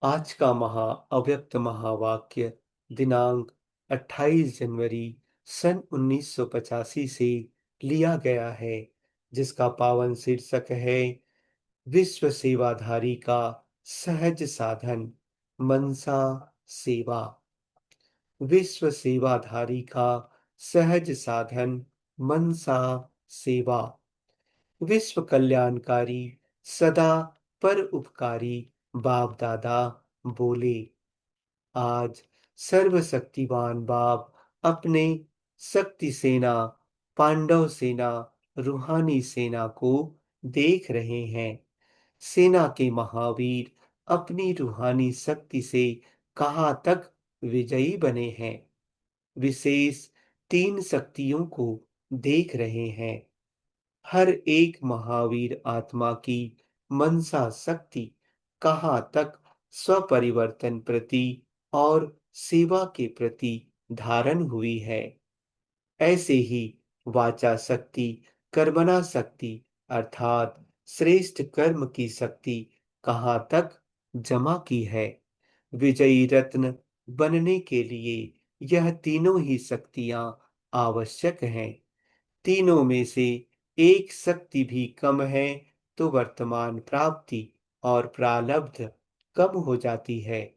आज का अव्यक्त महावाक्य दिनांक 28 जनवरी सन 1985 से लिया गया है, जिसका पावन शीर्षक है विश्व सेवाधारी का सहज साधन मनसा सेवा। विश्व सेवाधारी का सहज साधन मनसा सेवा। विश्व कल्याणकारी सदा पर उपकारी बाप दादा बोले। आज सर्वशक्तिमान बाप अपने शक्ति सेना पांडव सेना रूहानी सेना को देख रहे हैं। सेना के महावीर अपनी रूहानी शक्ति से कहाँ तक विजयी बने हैं। विशेष तीन शक्तियों को देख रहे हैं। हर एक महावीर आत्मा की मनसा शक्ति कहाँ तक स्वपरिवर्तन प्रति और सेवा के प्रति धारण हुई है। ऐसे ही वाचा शक्ति कर्मणा शक्ति अर्थात श्रेष्ठ कर्म की शक्ति कहाँ तक जमा की है। विजयी रत्न बनने के लिए यह तीनों ही शक्तियां आवश्यक हैं। तीनों में से एक शक्ति भी कम है तो वर्तमान प्राप्ति और प्रारब्ध कम हो जाती है।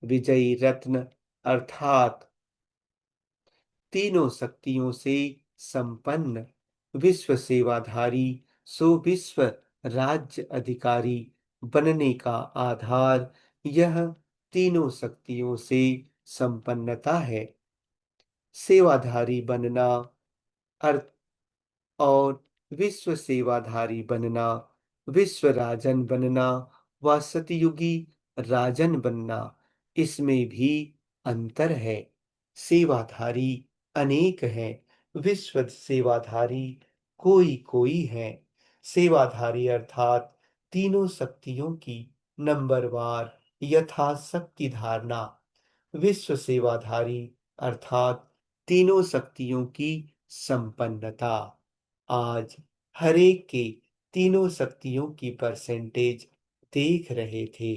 विजयी रत्न अर्थात तीनों शक्तियों से संपन्न विश्व सेवाधारी सो विश्व राज्य अधिकारी बनने का आधार यह तीनों शक्तियों से संपन्नता है। सेवाधारी बनना अर्थ और विश्व सेवाधारी बनना, विश्व राजन बनना व सतयुगी राजन बनना, इसमें भी अंतर है। सेवाधारी अनेक हैं, विश्व सेवाधारी कोई कोई है। सेवाधारी अर्थात तीनों शक्तियों की नंबरवार यथाशक्ति धारणा। विश्व सेवाधारी अर्थात तीनों शक्तियों की संपन्नता। आज हर एक के तीनों शक्तियों की परसेंटेज देख रहे थे।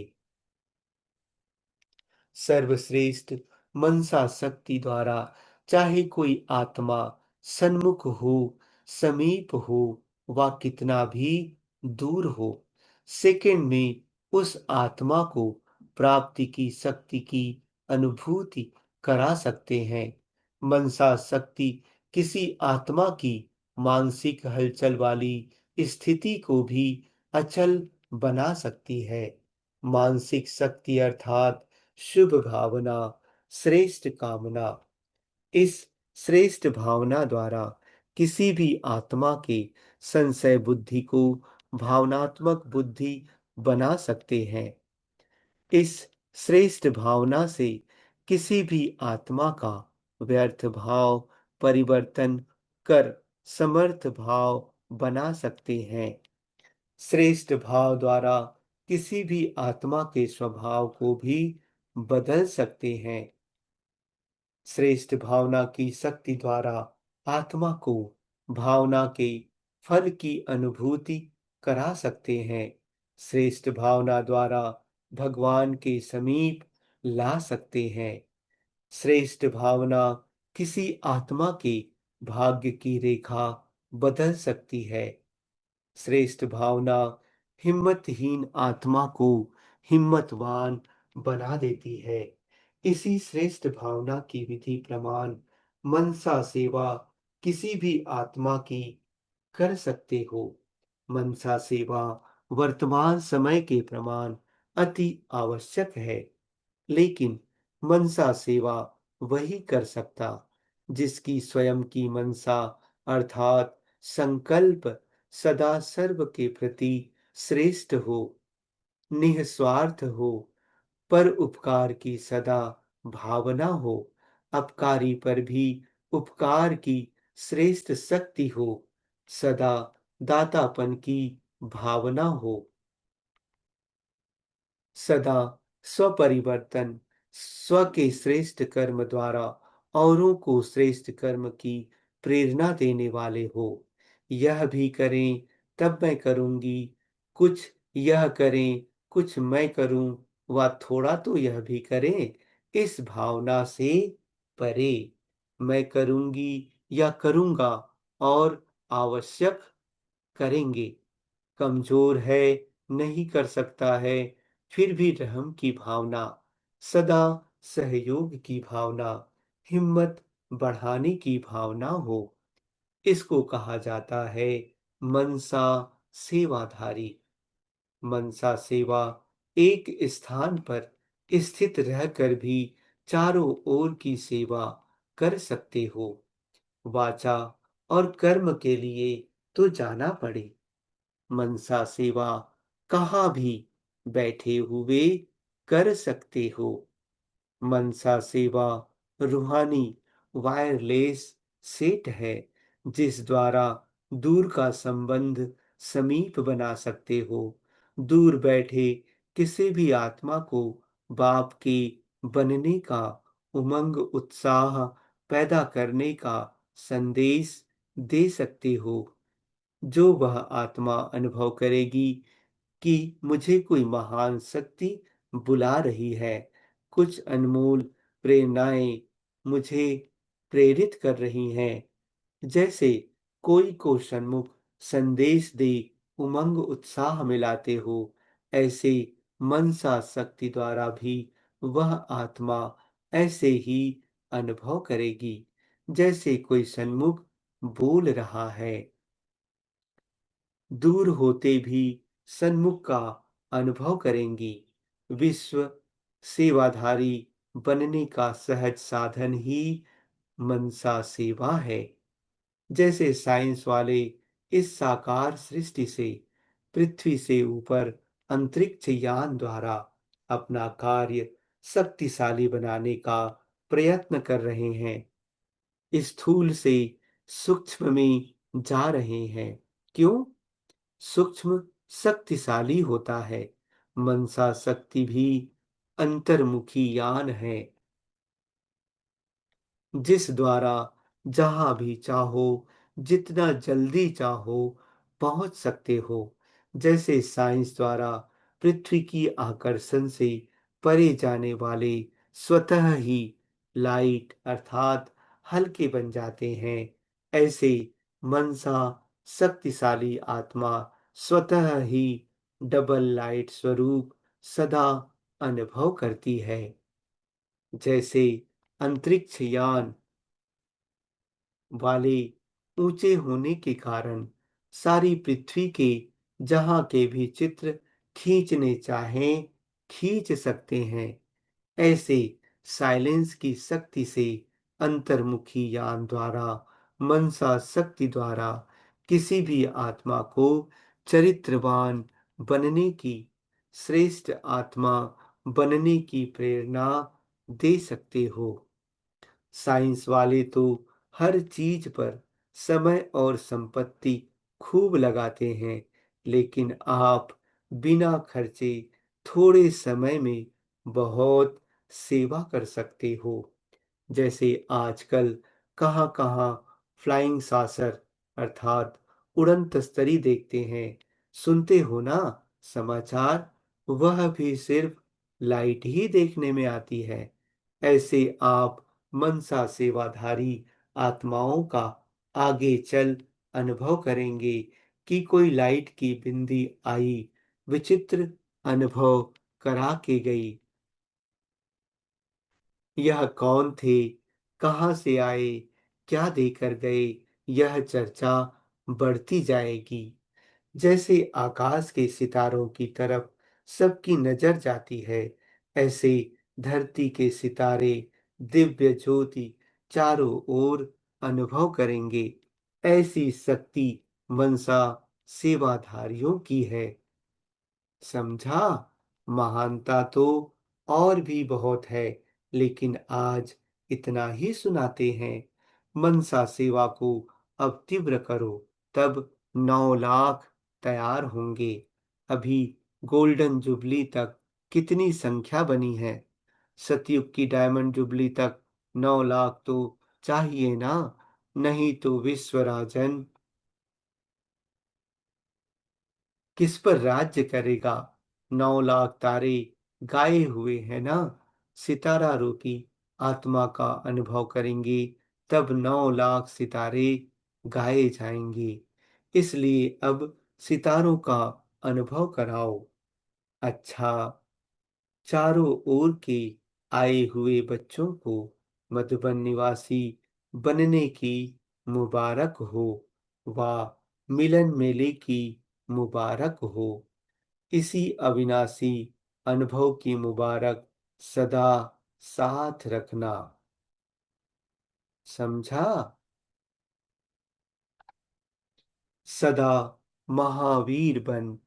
सर्वश्रेष्ठ मनसा शक्ति द्वारा चाहे कोई आत्मा सन्मुख हो, समीप हो व कितना भी दूर हो, सेकंड में उस आत्मा को प्राप्ति की शक्ति की अनुभूति करा सकते हैं। मनसा शक्ति किसी आत्मा की मानसिक हलचल वाली स्थिति को भी अचल बना सकती है। मानसिक शक्ति अर्थात शुभ भावना, श्रेष्ठ कामना। इस श्रेष्ठ भावना द्वारा किसी भी आत्मा के संशय बुद्धि को भावनात्मक बुद्धि बना सकते हैं। इस श्रेष्ठ भावना से किसी भी आत्मा का व्यर्थ भाव परिवर्तन कर समर्थ भाव बना सकते हैं। श्रेष्ठ भाव द्वारा किसी भी आत्मा के स्वभाव को भी बदल सकते हैं। श्रेष्ठ भावना की शक्ति द्वारा आत्मा को भावना के फल की अनुभूति करा सकते हैं। श्रेष्ठ भावना द्वारा भगवान के समीप ला सकते हैं। श्रेष्ठ भावना किसी आत्मा के भाग्य की रेखा बदल सकती है। श्रेष्ठ भावना हिम्मतहीन आत्मा को हिम्मतवान बना देती है। इसी श्रेष्ठ भावना की विधि प्रमाण मनसा सेवा किसी भी आत्मा की कर सकते हो। मनसा सेवा वर्तमान समय के प्रमाण अति आवश्यक है, लेकिन मनसा सेवा वही कर सकता जिसकी स्वयं की मनसा अर्थात संकल्प सदा सर्व के प्रति श्रेष्ठ हो, निस्वार्थ हो, पर उपकार की सदा भावना हो, अपकारी पर भी उपकार की श्रेष्ठ शक्ति हो, सदा दातापन की भावना हो, सदा स्वपरिवर्तन स्व के श्रेष्ठ कर्म द्वारा औरों को श्रेष्ठ कर्म की प्रेरणा देने वाले हो। यह भी करें तब मैं करूंगी, कुछ यह करें कुछ मैं करूं व थोड़ा तो यह भी करें इस भावना से परे। मैं करूंगी या करूंगा और आवश्यक करेंगे। कमजोर है, नहीं कर सकता है, फिर भी रहम की भावना, सदा सहयोग की भावना, हिम्मत बढ़ाने की भावना हो। इसको कहा जाता है मनसा सेवाधारी। मनसा सेवा एक स्थान पर स्थित रहकर भी चारों ओर की सेवा कर सकते हो। वाचा और कर्म के लिए तो जाना पड़े। मनसा सेवा कहाँ भी बैठे हुए कर सकते हो। मनसा सेवा रूहानी वायरलेस सेट है जिस द्वारा दूर का संबंध समीप बना सकते हो। दूर बैठे किसी भी आत्मा को बाप के बनने का उमंग उत्साह पैदा करने का संदेश दे सकते हो। जो वह आत्मा अनुभव करेगी कि मुझे कोई महान शक्ति बुला रही है, कुछ अनमोल प्रेरणाएं मुझे प्रेरित कर रही हैं, जैसे कोई को सन्मुख संदेश दे उमंग उत्साह मिलाते हो, ऐसे मनसा शक्ति द्वारा भी वह आत्मा ऐसे ही अनुभव करेगी जैसे कोई सन्मुख बोल रहा है। दूर होते भी सन्मुख का अनुभव करेंगी। विश्व सेवाधारी बनने का सहज साधन ही मनसा सेवा है। जैसे साइंस वाले इस साकार सृष्टि से पृथ्वी से ऊपर अंतरिक्ष यान द्वारा अपना कार्य शक्तिशाली बनाने का प्रयत्न कर रहे हैं, स्थूल से सूक्ष्म में जा रहे हैं। क्यों? सूक्ष्म शक्तिशाली होता है। मनसा शक्ति भी अंतर्मुखी यान है जिस द्वारा जहां भी चाहो जितना जल्दी चाहो पहुंच सकते हो। जैसे साइंस द्वारा पृथ्वी की आकर्षण से परे जाने वाले स्वतः ही लाइट अर्थात हल्के बन जाते हैं, ऐसे मनसा शक्तिशाली आत्मा स्वतः ही डबल लाइट स्वरूप सदा अनुभव करती है। जैसे अंतरिक्ष यान वाले ऊंचे होने के कारण सारी पृथ्वी के जहां के भी चित्र खींचने चाहें खींच सकते हैं, ऐसे साइलेंस की शक्ति से अंतर्मुखी यान द्वारा मनसा शक्ति द्वारा किसी भी आत्मा को चरित्रवान बनने की श्रेष्ठ आत्मा बनने की प्रेरणा दे सकते हो। साइंस वाले तो हर चीज पर समय और संपत्ति खूब लगाते हैं, लेकिन आप बिना खर्चे थोड़े समय में बहुत सेवा कर सकते हो। जैसे आजकल कहाँ-कहाँ फ्लाइंग saucer अर्थात उड़न तस्तरी देखते हैं, सुनते हो ना समाचार, वह भी सिर्फ लाइट ही देखने में आती है। ऐसे आप मनसा सेवाधारी आत्माओं का आगे चल अनुभव करेंगे कि कोई लाइट की बिंदी आई, विचित्र अनुभव करा के गई। यह कौन थे, कहाँ से आए, क्या देकर गए, यह चर्चा बढ़ती जाएगी। जैसे आकाश के सितारों की तरफ सबकी नजर जाती है, ऐसे धरती के सितारे दिव्य ज्योति चारों ओर अनुभव करेंगे। ऐसी शक्ति मनसा सेवाधारियों की है। समझा? महानता तो और भी बहुत है, लेकिन आज इतना ही सुनाते हैं। मनसा सेवा को अब तीव्र करो, तब 9 लाख तैयार होंगे। अभी गोल्डन जुबली तक कितनी संख्या बनी है? सतयुग की डायमंड जुबली तक 9 लाख तो चाहिए ना, नहीं तो विश्वराजन किस पर राज्य करेगा? 9 लाख तारे गाए हुए है ना सितारा रूपी आत्मा का अनुभव करेंगे, तब 9 लाख सितारे गाए जाएंगे। इसलिए अब सितारों का अनुभव कराओ। अच्छा, चारों ओर के आए हुए बच्चों को मधुबन निवासी बनने की मुबारक हो, वाह मिलन मेले की मुबारक हो। इसी अविनाशी अनुभव की मुबारक सदा साथ रखना। समझा? सदा महावीर बन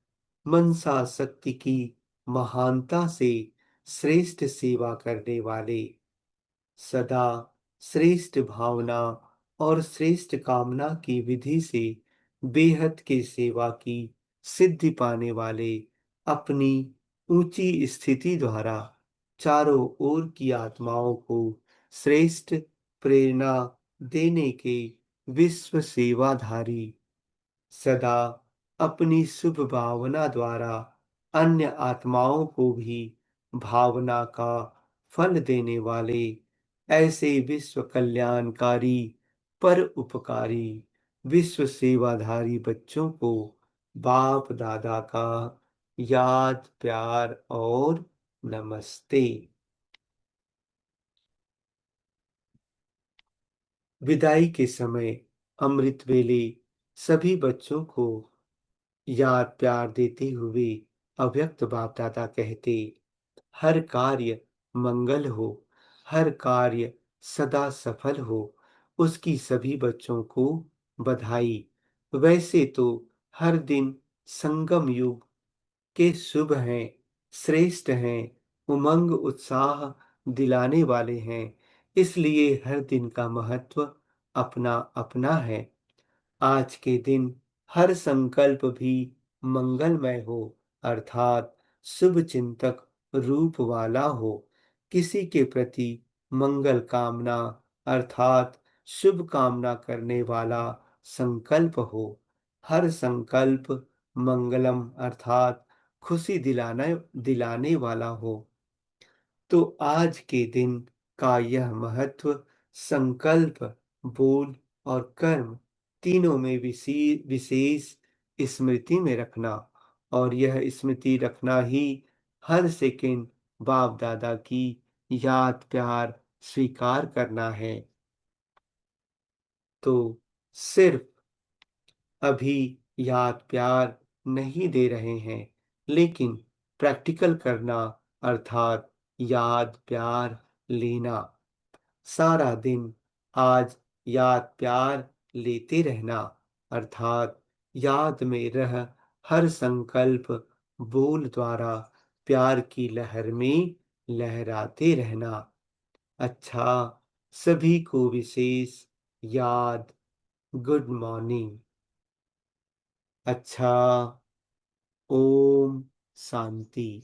मनसा शक्ति की महानता से श्रेष्ठ सेवा करने वाले, सदा श्रेष्ठ भावना और श्रेष्ठ कामना की विधि से बेहद के सेवा की सिद्धि पाने वाले, अपनी ऊंची स्थिति द्वारा चारों ओर की आत्माओं को श्रेष्ठ प्रेरणा देने के विश्व सेवाधारी, सदा अपनी शुभ भावना द्वारा अन्य आत्माओं को भी भावना का फल देने वाले, ऐसे विश्व कल्याणकारी पर उपकारी विश्व सेवाधारी बच्चों को बाप दादा का याद प्यार और नमस्ते। विदाई के समय अमृत वेले सभी बच्चों को याद प्यार देते हुए अव्यक्त बाप दादा कहते, हर कार्य मंगल हो, हर कार्य सदा सफल हो, उसकी सभी बच्चों को बधाई। वैसे तो हर दिन संगम युग के शुभ हैं, श्रेष्ठ हैं, उमंग उत्साह दिलाने वाले हैं, इसलिए हर दिन का महत्व अपना अपना है। आज के दिन हर संकल्प भी मंगलमय हो, अर्थात शुभ चिंतक रूप वाला हो। किसी के प्रति मंगल कामना अर्थात शुभ कामना करने वाला संकल्प हो। हर संकल्प मंगलम अर्थात खुशी दिलाने दिलाने वाला हो। तो आज के दिन का यह महत्व संकल्प, बोल और कर्म तीनों में विशेष स्मृति में रखना, और यह स्मृति रखना ही हर सेकंड बाप दादा की याद प्यार स्वीकार करना है। तो सिर्फ अभी याद प्यार नहीं दे रहे हैं, लेकिन प्रैक्टिकल करना अर्थात याद प्यार लेना। सारा दिन आज याद प्यार लेते रहना अर्थात याद में रह हर संकल्प बोल द्वारा प्यार की लहर में लहराते रहना। अच्छा, सभी को विशेष याद गुड मॉर्निंग। अच्छा, ओम शांति।